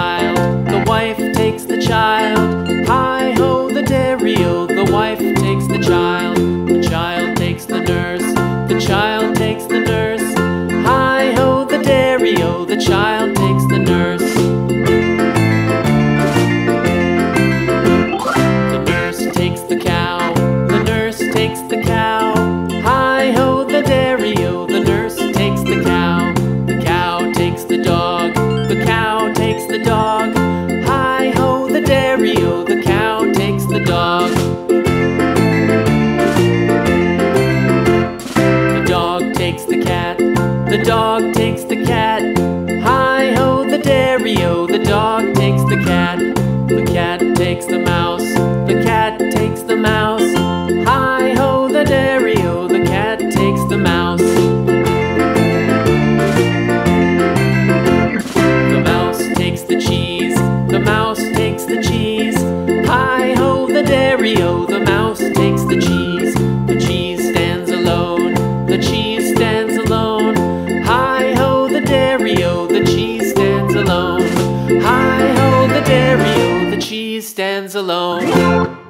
child, the wife takes the child. Hi ho, the dairy-o, the wife takes the child takes the nurse, the child takes the nurse. Hi ho, the dairy-o, the child takes the nurse. The nurse takes the cow, the nurse takes the cow. Hi ho, the dairy-o, the nurse takes the cow takes the dog, the cow takes the dog. Hi ho, the dairy-o, the cow takes the dog. The dog takes the cat, the dog takes the cat. Hi ho, the dairy-o, the dog takes the cat takes the mouse, the cat takes the mouse. Hi ho, the dairy-o, the cat takes the mouse. The cheese, the mouse takes the cheese. Hi ho, the dairy-o, the mouse takes the cheese. The cheese stands alone, the cheese stands alone. Hi ho, the dairy-o, the cheese stands alone. Hi ho, the dairy-o, the cheese stands alone.